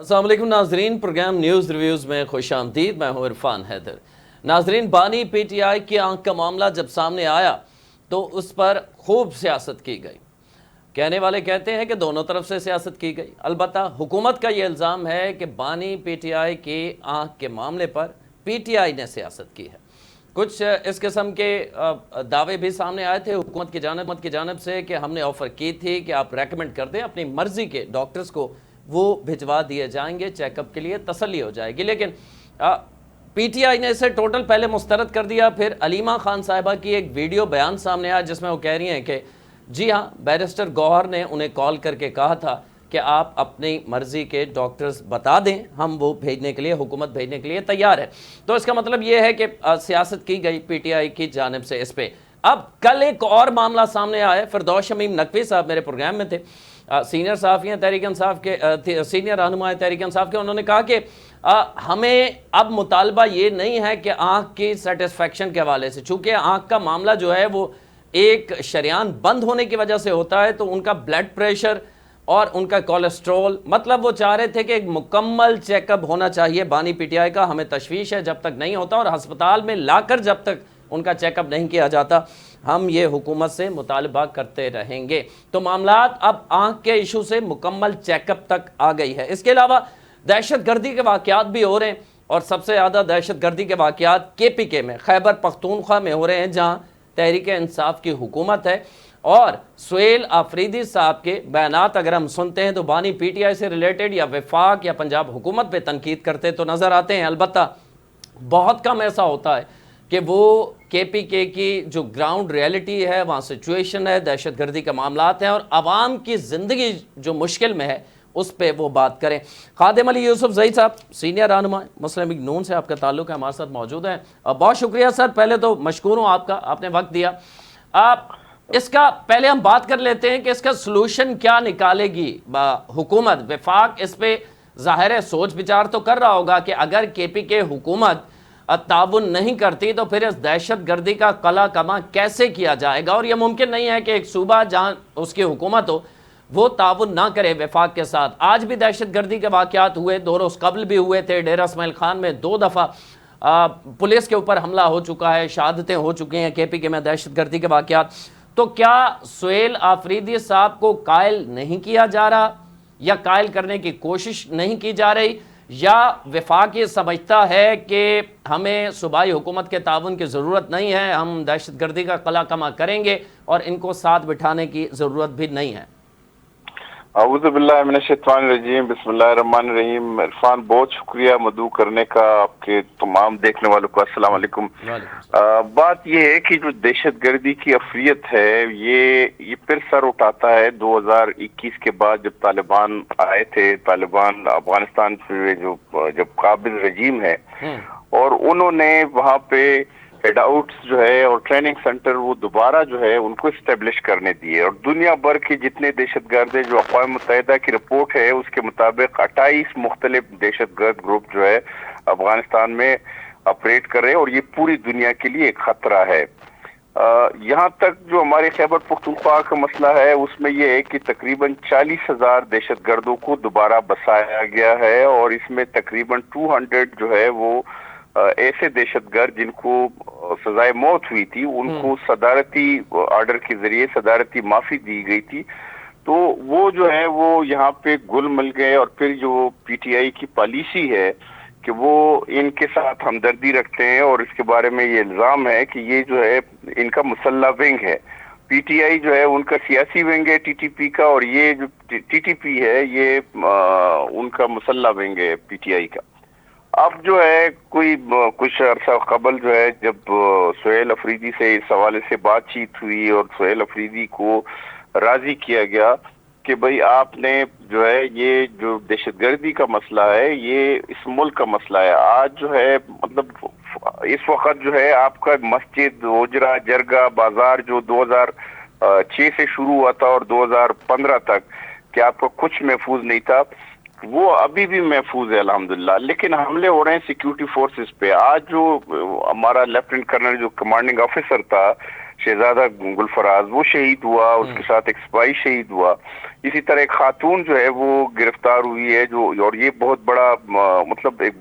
अस्सलाम वालेकुम नाजरीन, प्रोग्राम न्यूज़ रिव्यूज़ में खुश आमदीद। मैं हूँ इरफान हैदर। नाजरीन, बानी PTI की आंख का मामला जब सामने आया तो उस पर खूब सियासत की गई। कहने वाले कहते हैं कि दोनों तरफ से सियासत की गई। अलबत्ता हुकूमत का ये इल्ज़ाम है कि बानी PTI की आंख के मामले पर PTI ने सियासत की है। कुछ इस किस्म के दावे भी सामने आए थे हुकूमत की जानब से कि हमने ऑफ़र की थी कि आप रेकमेंड कर दें, अपनी मर्ज़ी के डॉक्टर्स को वो भिजवा दिए जाएंगे चेकअप के लिए, तसल्ली हो जाएगी। लेकिन PTI ने इसे टोटल पहले मुस्तरद कर दिया। फिर अलीमा खान साहिबा की एक वीडियो बयान सामने आया जिसमें वो कह रही हैं कि जी हाँ, बैरिस्टर गौहर ने उन्हें कॉल करके कहा था कि आप अपनी मर्ज़ी के डॉक्टर्स बता दें, हम वो भेजने के लिए, हुकूमत भेजने के लिए तैयार है। तो इसका मतलब ये है कि सियासत की गई PTI की जानिब से इस पर। अब कल एक और मामला सामने आया। फिरदौस शमीम नकवी साहब मेरे प्रोग्राम में थे, सीनियर साफ़ी हैं तहरीक इंसाफ के, सीनियर रहनुमा तहरीक इंसाफ के। उन्होंने कहा कि हमें अब मुतालबा ये नहीं है कि आँख की सेटिस्फेक्शन के हवाले से, चूँकि आँख का मामला जो है वो एक शरियान बंद होने की वजह से होता है, तो उनका ब्लड प्रेशर और उनका कोलेस्ट्रॉल, मतलब वो चाह रहे थे कि एक मुकम्मल चेकअप होना चाहिए बानी PTI का। हमें तशवीश है जब तक नहीं होता और अस्पताल में लाकर जब तक उनका चेकअप नहीं किया जाता, हम ये हुकूमत से मुतालबा करते रहेंगे। तो मामलात अब आँख के इशू से मुकम्मल चेकअप तक आ गई है। इसके अलावा दहशत गर्दी के वाक़यात भी हो रहे हैं, और सबसे ज़्यादा दहशत गर्दी के वाक़यात KPK में, खैबर पख्तूनख्वा में हो रहे हैं, जहाँ तहरीक इंसाफ की हुकूमत है। और सुहेल आफरीदी साहब के बयानात अगर हम सुनते हैं तो बानी PTI से रिलेटेड या वफाक या पंजाब हुकूमत पे तनकीद करते तो नज़र आते हैं। अलबत्ता बहुत कम ऐसा होता है कि वो KPK की जो ग्राउंड रियलिटी है, वहाँ सिचुएशन है, दहशत गर्दी के मामलात हैं और आवाम की ज़िंदगी जो मुश्किल में है उस पर वो बात करें। खादिम अली यूसुफ ज़ईद साहब, सीनियर रहनुमा मुस्लिम लीग नून से आपका ताल्लुक़ है, हमारे साथ मौजूद हैं। बहुत शुक्रिया सर, पहले तो मशकूर हूँ आपका, आपने वक्त दिया। आप इसका पहले हम बात कर लेते हैं कि इसका सलूशन क्या निकालेगी हुकूमत। वफाक इस पे ज़ाहिर है सोच विचार तो कर रहा होगा कि अगर KPK हुकूमत ताउन नहीं करती तो फिर इस दहशत गर्दी का कला कमा कैसे किया जाएगा। और यह मुमकिन नहीं है कि एक सूबा जहाँ उसकी हुकूमत हो वो ताउन ना करे वफाक के साथ। आज भी दहशत गर्दी के वाक़यात हुए, 2 रोज़ कबल भी हुए थे। डेरा इस्माइल खान में 2 दफ़ा पुलिस के ऊपर हमला हो चुका है, शहादतें हो चुकी हैं KPK में दहशत गर्दी के वाक़यात। तो क्या सुहेल आफरीदी साहब को कायल नहीं किया जा रहा, या कायल करने की कोशिश नहीं की जा रही, या वफाक ये समझता है कि हमें सूबाई हुकूमत के ताउन की ज़रूरत नहीं है, हम दहशत गर्दी का कला कमा करेंगे और इनको साथ बिठाने की ज़रूरत भी नहीं है? औज़ु बिल्लाहि मिनश शैतानिर रजीम, बिस्मिल्लाहिर रहमानिर रहीम। इरफान, बहुत शुक्रिया मदऊ करने का आपके तमाम देखने वालों को। अस्सलाम वालेकुम। बात यह है कि जो दहशत गर्दी की अफरियत है ये फिर सर उठाता है 2021 के बाद, जब तालिबान आए थे। तालिबान अफगानिस्तान पे जब काबिज रजीम है और उन्होंने वहाँ पे हेड आउट्स जो है और ट्रेनिंग सेंटर वो दोबारा जो है उनको इस्टेब्लिश करने दिए। और दुनिया भर के जितने दहशत गर्द है, जो अक़वाम मुत्तहिदा की रिपोर्ट है उसके मुताबिक 28 मुख्तलिफ दहशत गर्द ग्रुप जो है अफगानिस्तान में ऑपरेट कर रहे हैं, और ये पूरी दुनिया के लिए एक खतरा है। यहाँ तक जो हमारे खैबर पख्तूनख्वा का मसला है उसमें यह है कि तकरीबन 40,000 दहशत गर्दों को दोबारा बसाया गया है, और इसमें तकरीबन 200 जो है वो ऐसे दहशत गर्द जिनको सजाए मौत हुई थी, उनको सदारती ऑर्डर के जरिए सदारती माफी दी गई थी। तो वो जो है वो यहाँ पे गुल मिल गए। और फिर जो PTI की पॉलिसी है कि वो इनके साथ हमदर्दी रखते हैं, और इसके बारे में ये इल्जाम है कि ये जो है इनका मुसल्ला विंग है। PTI जो है उनका सियासी विंग है TTP का, और ये जो TTP है ये उनका मुसल्ला विंग है PTI का। अब जो है कुछ अरसा कबल जो है जब सुहेल अफरीदी से इस हवाले से बातचीत हुई और सुहेल अफरीदी को राजी किया गया कि भाई आपने जो है ये जो दहशतगर्दी का मसला है ये इस मुल्क का मसला है। आज जो है मतलब इस वक्त जो है आपका मस्जिद, ओजरा, जरगा, बाजार जो 2006 से शुरू हुआ था और 2015 तक कि आपका कुछ महफूज नहीं था, वो अभी भी महफूज है अल्हम्दुलिल्लाह। लेकिन हमले हो रहे हैं सिक्योरिटी फोर्सेस पे। आज जो हमारा लेफ्टिनेंट कर्नल जो कमांडिंग ऑफिसर था शहजादा गुलफराज, वो शहीद हुआ, उसके साथ एक सिपाही शहीद हुआ। इसी तरह एक खातून जो है वो गिरफ्तार हुई है, जो और ये बहुत बड़ा मतलब एक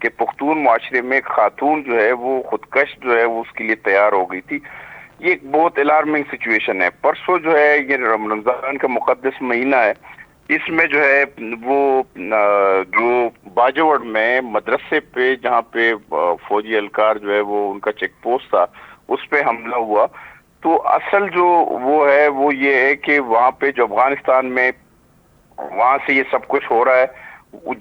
के पुख्तून मुआशरे में एक खातून जो है वो खुदकश जो है वो उसके लिए तैयार हो गई थी। ये एक बहुत अलार्मिंग सिचुएशन है। परसों जो है ये रमजान का मुकद्दस महीना है, इसमें जो है वो जो बाजवड़ में मदरसे पे जहाँ पे फौजी एहलकार जो है वो उनका चेक पोस्ट था, उस पे हमला हुआ। तो असल जो वो है वो ये है कि वहाँ पे जो अफगानिस्तान में वहाँ से ये सब कुछ हो रहा है,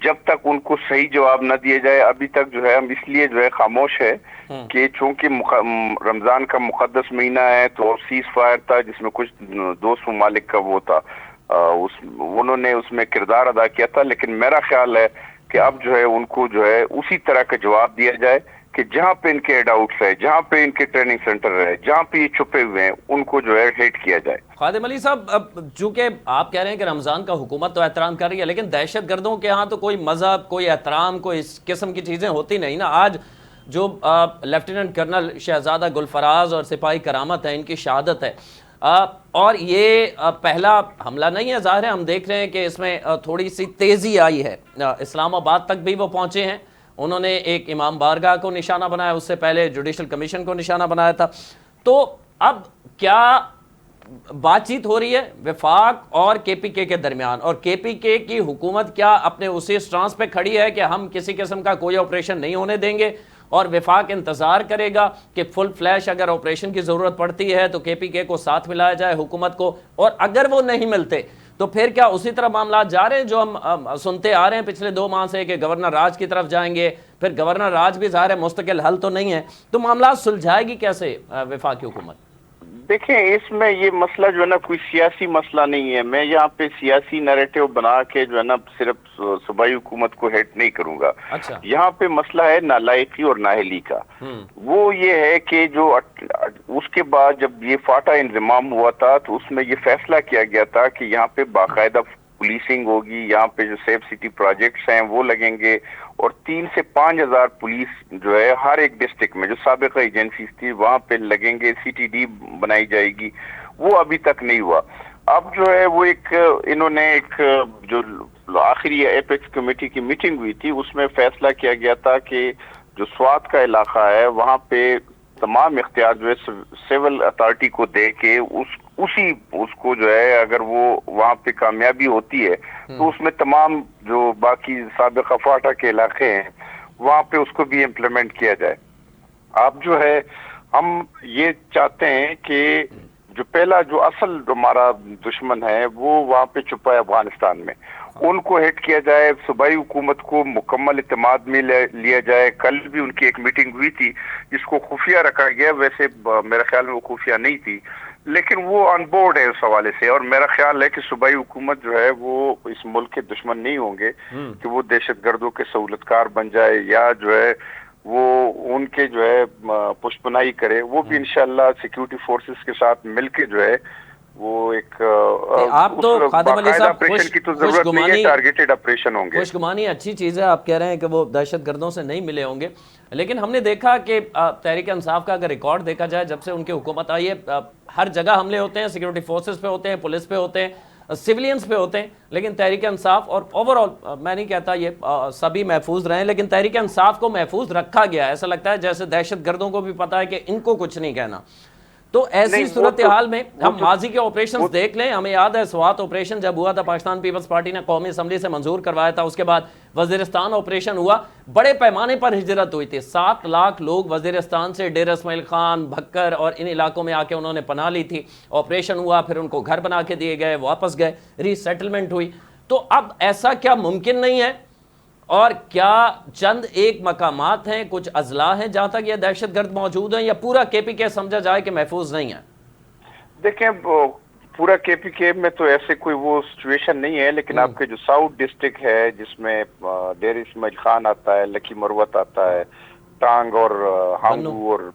जब तक उनको सही जवाब न दिए जाए, अभी तक जो है हम इसलिए जो है खामोश है कि चूंकि रमजान का मुकद्दस महीना है तो सीज फायर था जिसमें कुछ दोस्त ममालिक का वो था, उन्होंने उसमें किरदार अदा किया था। लेकिन मेरा ख्याल है कि अब जो है उनको जो है उसी तरह का जवाब दिया जाए कि जहाँ पे इनके डाउट्स है, जहाँ पे इनके ट्रेनिंग सेंटर है, जहाँ पे ये छुपे हुए हैं, उनको जो है हिट किया जाए। खादिम अली साहब, अब चूंकि आप कह रहे हैं कि रमजान का हुकूमत तो एहतराम कर रही है, लेकिन दहशत गर्दों के यहाँ तो कोई मजहब, कोई एहतराम, कोई इस किस्म की चीजें होती नहीं ना। आज जो लेफ्टिनेंट कर्नल शहजादा गुलफराज और सिपाही करामत है, इनकी शहादत है, और ये पहला हमला नहीं है। ज़ाहिर है हम देख रहे हैं कि इसमें थोड़ी सी तेज़ी आई है। इस्लामाबाद तक भी वो पहुँचे हैं, उन्होंने एक इमाम बारगाह को निशाना बनाया, उससे पहले जुडिशल कमीशन को निशाना बनाया था। तो अब क्या बातचीत हो रही है वफाक और केपीके के दरमियान, और केपीके की हुकूमत क्या अपने उसी स्टांस पे खड़ी है कि हम किसी किस्म का कोई ऑपरेशन नहीं होने देंगे, और वफाक इंतज़ार करेगा कि फुल फ्लैश अगर ऑपरेशन की ज़रूरत पड़ती है तो केपीके को साथ मिलाया जाए हुकूमत को, और अगर वो नहीं मिलते तो फिर क्या उसी तरह मामला जा रहे हैं जो हम सुनते आ रहे हैं पिछले 2 माह से कि गवर्नर राज की तरफ जाएंगे, फिर गवर्नर राज भी ज़ाहिर है मुस्तकिल हल तो नहीं है, तो मामला सुलझाएगी कैसे वफाकी हुकूमत? देखें, इसमें ये मसला जो है ना कोई सियासी मसला नहीं है। मैं यहाँ पे सियासी नैरेटिव बना के जो है ना सिर्फ सूबाई हुकूमत को हेट नहीं करूंगा। अच्छा। यहाँ पे मसला है नालायकी और नाहली का। वो ये है कि जो उसके बाद जब ये फाटा इंतजाम हुआ था तो उसमें ये फैसला किया गया था कि यहाँ पे बाकायदा पुलिसिंग होगी, यहाँ पे जो सेफ सिटी प्रोजेक्ट्स हैं वो लगेंगे, और 3 से 5 हजार पुलिस जो है हर एक डिस्ट्रिक्ट में जो साबिका एजेंसीज थी वहां पे लगेंगे, सीटीडी बनाई जाएगी। वो अभी तक नहीं हुआ। अब जो है वो इन्होंने एक जो आखिरी एपेक्स कमेटी की मीटिंग हुई थी उसमें फैसला किया गया था कि जो स्वात का इलाका है वहां पे तमाम इख्तियार जो है सिविल अथॉरिटी को दे के उसको जो है अगर वो वहां पे कामयाबी होती है तो उसमें तमाम जो बाकी साबिका फाटा के इलाके हैं वहां पे उसको भी इम्प्लीमेंट किया जाए। अब जो है हम ये चाहते हैं कि जो पहला जो असल हमारा दुश्मन है वो वहां पे छुपा है अफगानिस्तान में, उनको हिट किया जाए, सूबाई हुकूमत को मुकम्मल इत्तेमाद में लिया जाए। कल भी उनकी एक मीटिंग हुई थी जिसको खुफिया रखा गया, वैसे मेरे ख्याल में वो खुफिया नहीं थी, लेकिन वो ऑन बोर्ड है उस हवाले से। और मेरा ख्याल है कि सूबाई हुकूमत जो है वो इस मुल्क के दुश्मन नहीं होंगे कि वो दहशत गर्दों के सहूलतकार बन जाए या जो है वो उनके जो है पुष्पनाई करे। वो भी इंशाल्लाह सिक्योरिटी फोर्सेस के साथ मिलके जो है वो एक आप तो खादिम अली साहब ऑपरेशन की तो जरूरत नहीं है, टारगेटेड ऑपरेशन होंगे। खुशगुमानी अच्छी चीज़ है, आप कह रहे हैं कि वो दहशत गर्दों से नहीं मिले होंगे, लेकिन हमने देखा कि तहरीक इंसाफ का अगर रिकॉर्ड देखा जाए जब से उनकी हुकूमत आई है, हर जगह हमले होते हैं, सिक्योरिटी फोर्सेस पे होते हैं, पुलिस पे होते हैं, सिविलियंस पे होते हैं, लेकिन तहरीक इंसाफ और ओवरऑल मैं नहीं कहता ये सभी महफूज रहे, लेकिन तहरीक इंसाफ को महफूज रखा गया। ऐसा लगता है जैसे दहशत गर्दों को भी पता है कि इनको कुछ नहीं कहना। तो ऐसी सूरत हाल में हम माजी के ऑपरेशंस देख लें। हमें याद है स्वात ऑपरेशन जब हुआ था, पाकिस्तान पीपल्स पार्टी ने कौमी असम्बली से मंजूर करवाया था, उसके बाद वजीरिस्तान ऑपरेशन हुआ, बड़े पैमाने पर हिजरत हुई थी। 7 लाख लोग वजीरिस्तान से डेरा इस्माइल खान, भक्कर और इन इलाकों में आके उन्होंने पनाह ली थी। ऑपरेशन हुआ, फिर उनको घर बना के दिए गए, वापस गए, रीसेटलमेंट हुई। तो अब ऐसा क्या मुमकिन नहीं है? और क्या चंद एक मकामात हैं, कुछ अजला हैं जहां तक ये दहशत गर्द मौजूद हैं, या पूरा केपीके समझा जाए कि महफूज नहीं है? देखें, पूरा केपीके में तो ऐसे कोई वो सिचुएशन नहीं है, लेकिन आपके जो साउथ डिस्ट्रिक्ट है जिसमें डेरा इस्माइल खान आता है, लकी मरवत आता है, टांग और हांगू और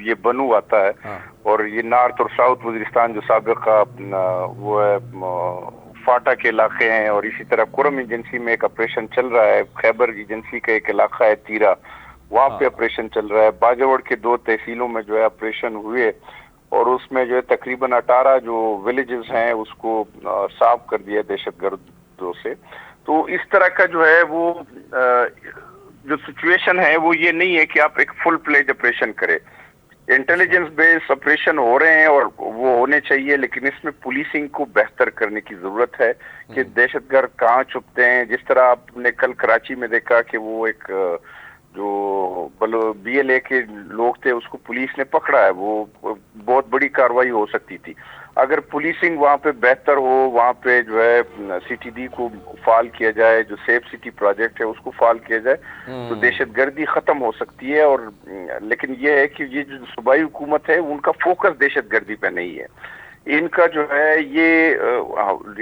ये बनू आता है, और ये नॉर्थ और साउथ वजीरिस्तान जो साबिका वो है फाटा के इलाके हैं, और इसी तरह कुरम एजेंसी में एक ऑपरेशन चल रहा है, खैबर एजेंसी का एक इलाका है तीरा, वहाँ पे ऑपरेशन चल रहा है, बाजावड़ के 2 तहसीलों में जो है ऑपरेशन हुए, اور اس میں جو ہے تقریباً 18 جو ولیجز ہیں اس کو صاف کر دیا دہشت گردوں سے. تو اس طرح کا جو ہے وہ جو سچویشن ہے وہ یہ نہیں ہے کہ آپ ایک فل پلیج آپریشن کریں. انٹیلیجنس بیس آپریشن ہو رہے ہیں اور وہ ہونے چاہیے, لیکن اس میں پولیسنگ کو بہتر کرنے کی ضرورت ہے کہ دہشت گرد کہاں چھپتے ہیں. جس طرح آپ نے کل کراچی میں دیکھا کہ وہ ایک جو BLA کے لوگ تھے اس کو پولیس نے پکڑا ہے, وہ بہت بڑی کاروائی ہو سکتی تھی. اگر پولیسنگ وہاں پہ بہتر ہو, وہاں پہ جو ہے CTD کو فعال کیا جائے, جو سیف سٹی پروجیکٹ ہے اس کو فعال کیا جائے تو دہشت گردی ختم ہو سکتی ہے. اور لیکن یہ ہے کہ یہ جو صوبائی حکومت ہے ان کا فوکس دہشت گردی پہ نہیں ہے. ان کا جو ہے یہ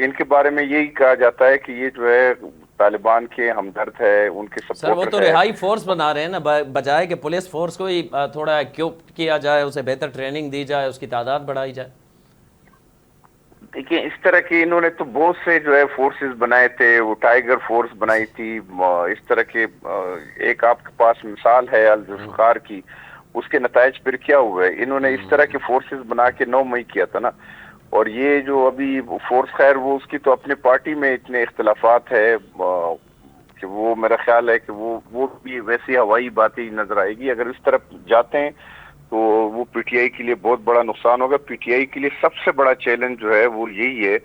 ان کے بارے میں یہی کہا جاتا ہے کہ یہ جو ہے طالبان کے ہمدرد ہے, ان کے سر وہ سپورٹر تو ہے. رہائی فورس بنا رہے ہیں نا, بجائے کہ پولیس فورس کو ہی تھوڑا ایکوپ کیا جائے, اسے بہتر ٹریننگ دی جائے, اس کی تعداد بڑھائی جائے. دیکھیں اس طرح کے انہوں نے تو بہت سے جو ہے فورسز بنائے تھے, وہ ٹائیگر فورس بنائی تھی, اس طرح کے ایک آپ کے پاس مثال ہے الذوالفقار کی, اس کے نتائج پھر کیا ہوئے. انہوں نے اس طرح کے فورسز بنا کے 9 مئی کیا تھا نا. اور یہ جو ابھی فورس خیر وہ اس کی تو اپنے پارٹی میں اتنے اختلافات ہے کہ وہ میرا خیال ہے کہ وہ بھی ویسی ہوائی باتیں نظر آئے گی. اگر اس طرف جاتے ہیں تو وہ PTI کے لیے بہت بڑا نقصان ہوگا. PTI کے لیے سب سے بڑا چیلنج جو ہے وہ یہی ہے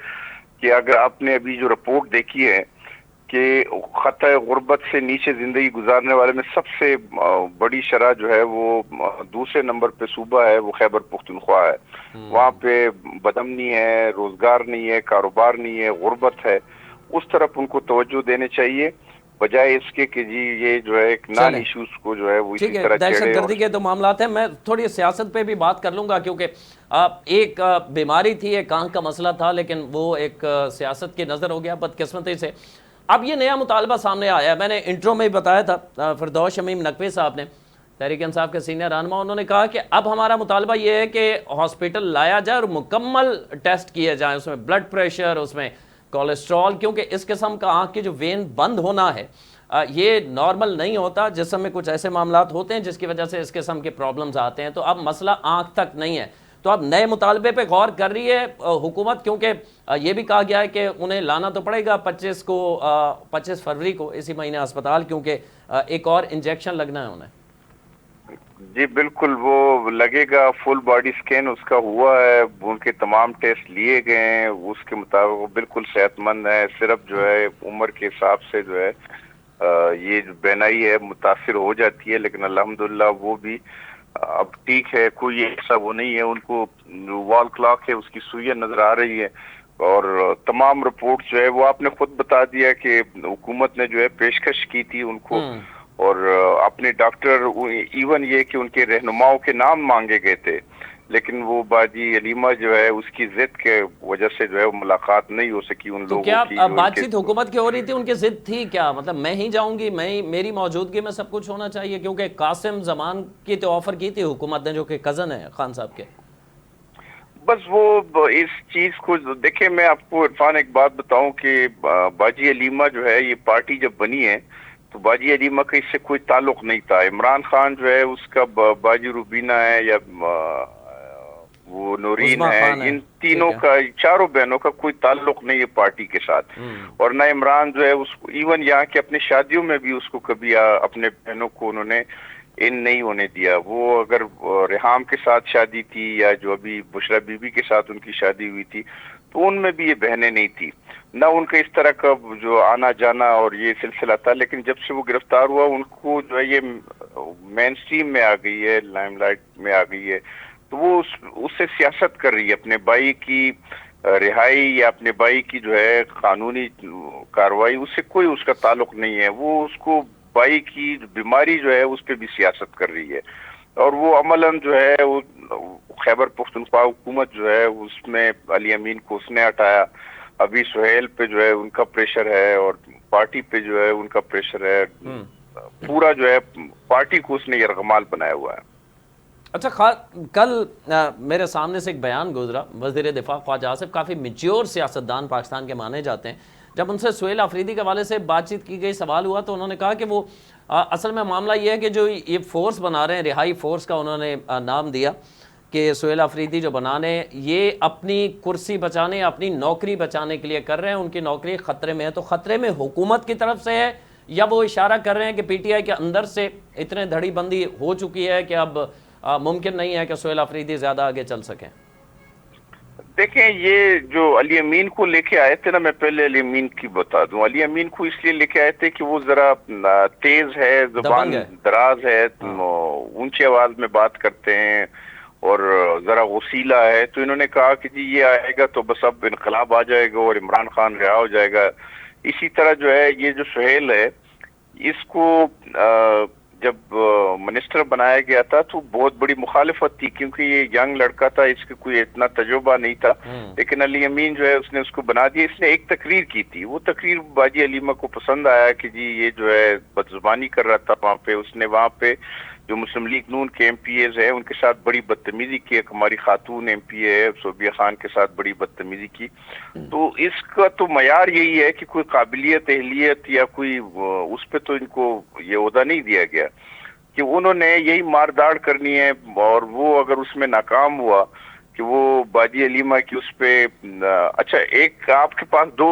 کہ اگر آپ نے ابھی جو رپورٹ دیکھی ہے کہ خطۂ غربت سے نیچے زندگی گزارنے والے میں سب سے بڑی شرح جو ہے وہ دوسرے نمبر پہ صوبہ ہے وہ خیبر پختونخوا ہے. وہاں پہ بدامنی ہے, روزگار نہیں ہے, کاروبار نہیں ہے, غربت ہے. اس طرف ان کو توجہ دینے چاہیے بجائے اس کے کہ جی یہ جو ہے ایک نان ایشوز کو جو ہے وہ اسی طرح دہشت گردی کے تو معاملات ہیں. میں تھوڑی سیاست پہ بھی بات کر لوں گا کیونکہ ایک بیماری تھی, ایک آنکھ کا مسئلہ تھا, لیکن وہ ایک سیاست کی نظر ہو گیا بدقسمتی سے. اب یہ نیا مطالبہ سامنے آیا ہے, میں نے انٹرو میں ہی بتایا تھا, فردوس شمیم نقوی صاحب نے, تحریک انصاف کے سینئر رہنما, انہوں نے کہا کہ اب ہمارا مطالبہ یہ ہے کہ ہاسپٹل لایا جائے اور مکمل ٹیسٹ کیے جائیں, اس میں بلڈ پریشر, اس میں کولیسٹرول, کیونکہ اس قسم کا آنکھ کی جو وین بند ہونا ہے یہ نارمل نہیں ہوتا. جسم میں کچھ ایسے معاملات ہوتے ہیں جس کی وجہ سے اس قسم کے پرابلمز آتے ہیں. تو اب مسئلہ آنکھ تک نہیں ہے, تو اب نئے مطالبے پہ غور کر رہی ہے حکومت, کیونکہ یہ بھی کہا گیا ہے کہ انہیں لانا تو پڑے گا 25 فروری کو اسی مہینے ہسپتال, کیونکہ ایک اور انجیکشن لگنا ہے انہیں. جی بالکل وہ لگے گا. فل باڈی سکین اس کا ہوا ہے, ان کے تمام ٹیسٹ لیے گئے ہیں, اس کے مطابق وہ بالکل صحت مند ہے. صرف جو ہے عمر کے حساب سے جو ہے یہ جو بینائی ہے متاثر ہو جاتی ہے, لیکن الحمدللہ وہ بھی اب ٹھیک ہے, کوئی ایسا وہ نہیں ہے. ان کو وال کلاک ہے اس کی سوئیاں نظر آ رہی ہے, اور تمام رپورٹ جو ہے وہ آپ نے خود بتا دیا کہ حکومت نے جو ہے پیشکش کی تھی ان کو, اور اپنے ڈاکٹر ایون یہ کہ ان کے رہنماؤں کے نام مانگے گئے تھے, لیکن وہ باجی علیمہ جو ہے اس کی ضد کے وجہ سے جو ہے وہ ملاقات نہیں ہو سکی ان لوگوں کی. کیا بات چیت حکومت کی ہو رہی تھی, ان کی ضد تھی کیا؟ مطلب میں ہی جاؤں گی, میری موجودگی میں سب کچھ ہونا چاہیے, کیونکہ قاسم زمان کی تو آفر کی تھی حکومت نے جو کہ کزن ہے خان صاحب کے. بس وہ اس چیز کو دیکھیں, میں آپ کو عرفان ایک بات بتاؤں کہ باجی علیمہ جو ہے یہ پارٹی جب بنی ہے تو باجی علیمہ کا اس سے کوئی تعلق نہیں تھا. عمران خان جو ہے اس کا باجی روبینہ ہے یا وہ نورین ہے, ان تینوں کا, چاروں بہنوں کا کوئی تعلق نہیں ہے پارٹی کے ساتھ. اور نہ عمران جو ہے اس کو ایون یہاں کے اپنے شادیوں میں بھی اس کو کبھی اپنے بہنوں کو انہوں نے ان نہیں ہونے دیا. وہ اگر ریحام کے ساتھ شادی تھی یا جو ابھی بشرا بی بی کے ساتھ ان کی شادی ہوئی تھی تو ان میں بھی یہ بہنیں نہیں تھی, نہ ان کا اس طرح کا جو آنا جانا اور یہ سلسلہ تھا. لیکن جب سے وہ گرفتار ہوا ان کو جو ہے یہ مین سٹریم میں آ گئی ہے, لائم لائٹ میں آ گئی ہے, تو وہ اس سے سیاست کر رہی ہے. اپنے بھائی کی رہائی یا اپنے بھائی کی جو ہے قانونی کارروائی اس سے کوئی اس کا تعلق نہیں ہے. وہ اس کو بھائی کی بیماری جو ہے اس پہ بھی سیاست کر رہی ہے, اور وہ عملاً جو ہے وہ خیبر پختونخوا حکومت جو ہے اس میں علی امین کو اس نے ہٹایا. ابھی سہیل پہ جو ہے ان کا پریشر ہے, اور پارٹی پہ جو ہے ان کا پریشر ہے. پورا جو ہے پارٹی کو اس نے یرغمال بنایا ہوا ہے. اچھا, کل میرے سامنے سے ایک بیان گزرا, وزیر دفاع خواجہ آصف کافی میچور سیاستدان پاکستان کے مانے جاتے ہیں, جب ان سے سہیل آفریدی کے حوالے سے بات چیت کی گئی, سوال ہوا تو انہوں نے کہا کہ وہ اصل میں معاملہ یہ ہے کہ جو یہ فورس بنا رہے ہیں, رہائی فورس کا انہوں نے نام دیا, کہ سہیل آفریدی جو بنانے یہ اپنی کرسی بچانے اپنی نوکری بچانے کے لیے کر رہے ہیں، ان کی نوکری خطرے میں ہے، تو خطرے میں حکومت کی طرف سے ہے یا وہ اشارہ کر رہے ہیں کہ پی ٹی آئی کے اندر سے اتنے دھڑی بندی ہو چکی ہے کہ اب ممکن نہیں ہے کہ سہیل آفریدی زیادہ آگے چل سکیں؟ دیکھیں، یہ جو علی امین کو لے کے آئے تھے نا، میں پہلے علی امین کی بتا دوں. علی امین کو اس لیے لے کے آئے تھے کہ وہ ذرا تیز ہے، زبان دراز ہے، اونچی آواز میں بات کرتے ہیں اور ذرا غسیلہ ہے. تو انہوں نے کہا کہ جی یہ آئے گا تو بس اب انقلاب آ جائے گا اور عمران خان رہا ہو جائے گا. اسی طرح جو ہے یہ جو سہیل ہے، اس کو جب منسٹر بنایا گیا تھا تو بہت بڑی مخالفت تھی، کیونکہ یہ ینگ لڑکا تھا، اس کے کوئی اتنا تجربہ نہیں تھا. لیکن علی امین جو ہے اس نے اس کو بنا دیا. اس نے ایک تقریر کی تھی، وہ تقریر باجی علیمہ کو پسند آیا کہ جی یہ جو ہے بدزبانی کر رہا تھا وہاں پہ. اس نے وہاں پہ جو مسلم لیگ نون کے ایم پی ایز ہیں ان کے ساتھ بڑی بدتمیزی کی. ایک ہماری خاتون ایم پی اے ہے صوبیہ خان کے ساتھ بڑی بدتمیزی کی. تو اس کا تو معیار یہی ہے کہ کوئی قابلیت، اہلیت یا کوئی اس پہ تو ان کو یہ عہدہ نہیں دیا گیا کہ انہوں نے یہی مارداڑ کرنی ہے. اور وہ اگر اس میں ناکام ہوا کہ وہ باجی علیمہ کی اس پہ اچھا، ایک آپ کے پاس دو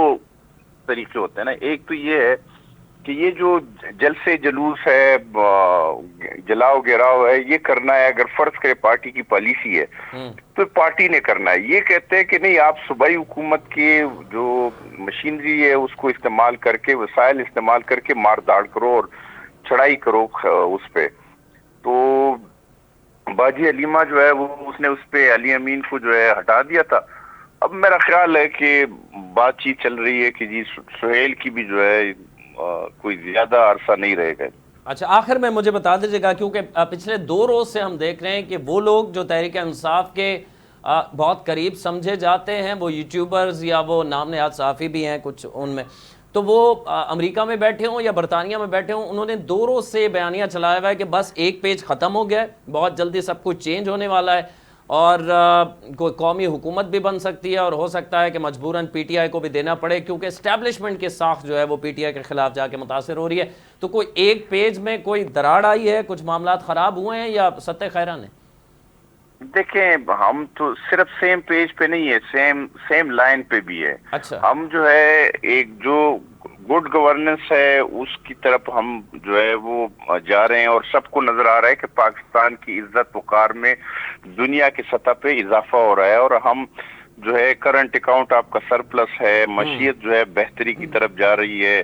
طریقے ہوتے ہیں نا. ایک تو یہ ہے کہ یہ جو جلسے جلوس ہے، جلاؤ گراؤ ہے، یہ کرنا ہے. اگر فرض کرے پارٹی کی پالیسی ہے تو پارٹی نے کرنا ہے. یہ کہتے ہیں کہ نہیں، آپ صوبائی حکومت کی جو مشینری ہے اس کو استعمال کر کے، وسائل استعمال کر کے مار داڑ کرو اور چڑھائی کرو اس پہ. تو باجی علیمہ جو ہے وہ اس نے اس پہ علی امین کو جو ہے ہٹا دیا تھا. اب میرا خیال ہے کہ بات چیت چل رہی ہے کہ جی سہیل کی بھی جو ہے کوئی زیادہ عرصہ نہیں رہے گا. اچھا، آخر میں مجھے بتا دیجیے گا، کیونکہ پچھلے 2 روز سے ہم دیکھ رہے ہیں کہ وہ لوگ جو تحریک انصاف کے بہت قریب سمجھے جاتے ہیں، وہ یوٹیوبرز یا وہ نام نہاد صحافی بھی ہیں کچھ ان میں، تو وہ امریکہ میں بیٹھے ہوں یا برطانیہ میں بیٹھے ہوں، انہوں نے 2 روز سے بیانیہ چلایا ہوا ہے کہ بس ایک پیج ختم ہو گیا ہے، بہت جلدی سب کچھ چینج ہونے والا ہے اور کوئی قومی حکومت بھی بن سکتی ہے اور ہو سکتا ہے کہ مجبوراً پی ٹی آئی کو بھی دینا پڑے، کیونکہ اسٹیبلشمنٹ کی ساخت جو ہے وہ پی ٹی آئی کے خلاف جا کے متاثر ہو رہی ہے. تو کوئی ایک پیج میں کوئی دراڑ آئی ہے، کچھ معاملات خراب ہوئے ہیں یا سطح خیران ہیں؟ دیکھیں، ہم تو صرف سیم پیج پہ نہیں ہے، سیم لائن پہ بھی ہے. اچھا، ہم جو ہے ایک جو گڈ گورننس ہے اس کی طرف ہم جو ہے وہ جا رہے ہیں، اور سب کو نظر آ رہا ہے کہ پاکستان کی عزت وقار میں دنیا کی سطح پہ اضافہ ہو رہا ہے. اور ہم جو ہے کرنٹ اکاؤنٹ آپ کا سرپلس ہے، معیشت جو ہے بہتری کی طرف جا رہی ہے.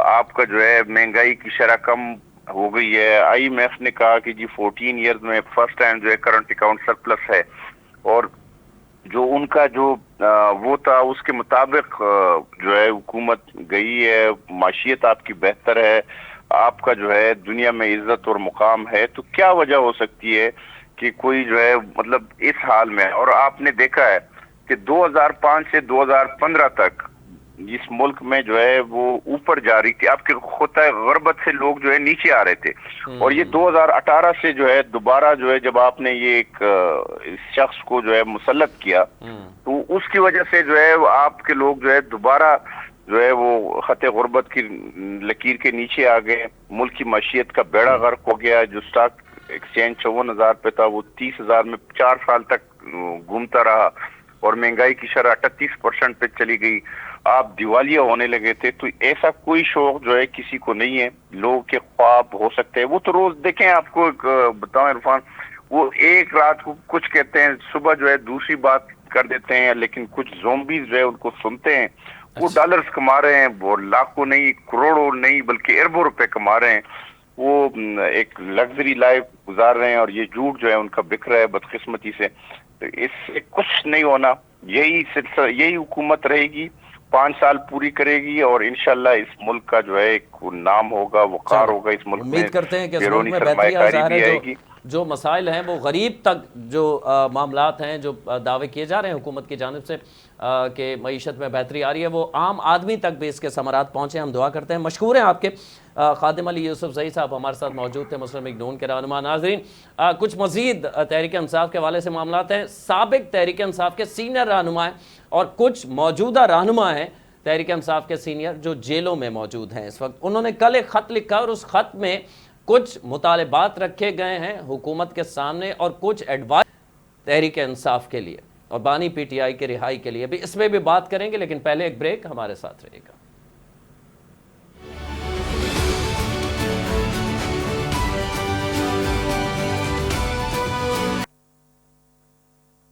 آپ کا جو ہے مہنگائی کی شرح کم ہو گئی ہے. آئی ایم ایف نے کہا کہ جی 14 ایئرز میں فرسٹ ٹائم جو ہے کرنٹ اکاؤنٹ سرپلس ہے. اور جو ان کا جو وہ تھا اس کے مطابق جو ہے حکومت گئی ہے. معیشت آپ کی بہتر ہے، آپ کا جو ہے دنیا میں عزت اور مقام ہے. تو کیا وجہ ہو سکتی ہے کہ کوئی جو ہے مطلب اس حال میں. اور آپ نے دیکھا ہے کہ 2005 سے 2015 تک اس ملک میں جو ہے وہ اوپر جا رہی تھی. آپ کے خطۂ غربت سے لوگ جو ہے نیچے آ رہے تھے. اور یہ 2018 سے جو ہے دوبارہ جو ہے جب آپ نے یہ ایک شخص کو جو ہے مسلط کیا تو اس کی وجہ سے جو ہے آپ کے لوگ جو ہے دوبارہ جو ہے وہ خطۂ غربت کی لکیر کے نیچے آ گئے. ملک کی معیشت کا بیڑا غرق ہو گیا. جو سٹاک ایکسچینج 54,000 پہ تھا وہ 30,000 میں 4 سال تک گھومتا رہا. اور مہنگائی کی شرح 38% پہ چلی گئی. آپ دیوالیہ ہونے لگے تھے. تو ایسا کوئی شوق جو ہے کسی کو نہیں ہے. لوگوں کے خواب ہو سکتے ہیں، وہ تو روز دیکھیں. آپ کو بتاؤں عرفان، وہ ایک رات کو کچھ کہتے ہیں، صبح جو ہے دوسری بات کر دیتے ہیں. لیکن کچھ زومبیز جو ہے ان کو سنتے ہیں، وہ ڈالرز کما رہے ہیں، وہ لاکھوں نہیں، کروڑوں نہیں بلکہ اربوں روپے کما رہے ہیں. وہ ایک لگژری لائف گزار رہے ہیں اور یہ جھوٹ جو ہے ان کا بک رہا ہے بدقسمتی سے. تو اس سے کچھ نہیں ہونا. یہی حکومت رہے گی، 5 سال پوری کرے گی اور انشاءاللہ اس ملک کا جو ہے ایک نام ہوگا، وقار ہوگا. اس ملک میں امید کرتے ہیں کہ اس ملک بیرونی میں سرمایہ بہتری کاری ظاہر بھی آئے ہے. گی. جو مسائل ہیں وہ غریب تک جو معاملات ہیں جو دعوے کیے جا رہے ہیں حکومت کی جانب سے کہ معیشت میں بہتری آ رہی ہے، وہ عام آدمی تک بھی اس کے ثمرات پہنچے. ہم دعا کرتے ہیں. مشکور ہیں آپ کے. خادم علی یوسف زئی صاحب ہمارے ساتھ موجود تھے، مسلم لیگ نون کے رہنما. ناظرین، کچھ مزید تحریک انصاف کے حوالے سے معاملات ہیں. سابق تحریک انصاف کے سینئر رہنما ہیں اور کچھ موجودہ رہنما ہیں تحریک انصاف کے سینئر جو جیلوں میں موجود ہیں اس وقت. انہوں نے کل ایک خط لکھا اور اس خط میں کچھ مطالبات رکھے گئے ہیں حکومت کے سامنے اور کچھ ایڈوائز تحریک انصاف کے لیے اور بانی پی ٹی آئی کے رہائی کے لیے بھی، اس میں بھی بات کریں گے، لیکن پہلے ایک بریک، ہمارے ساتھ رہے گا۔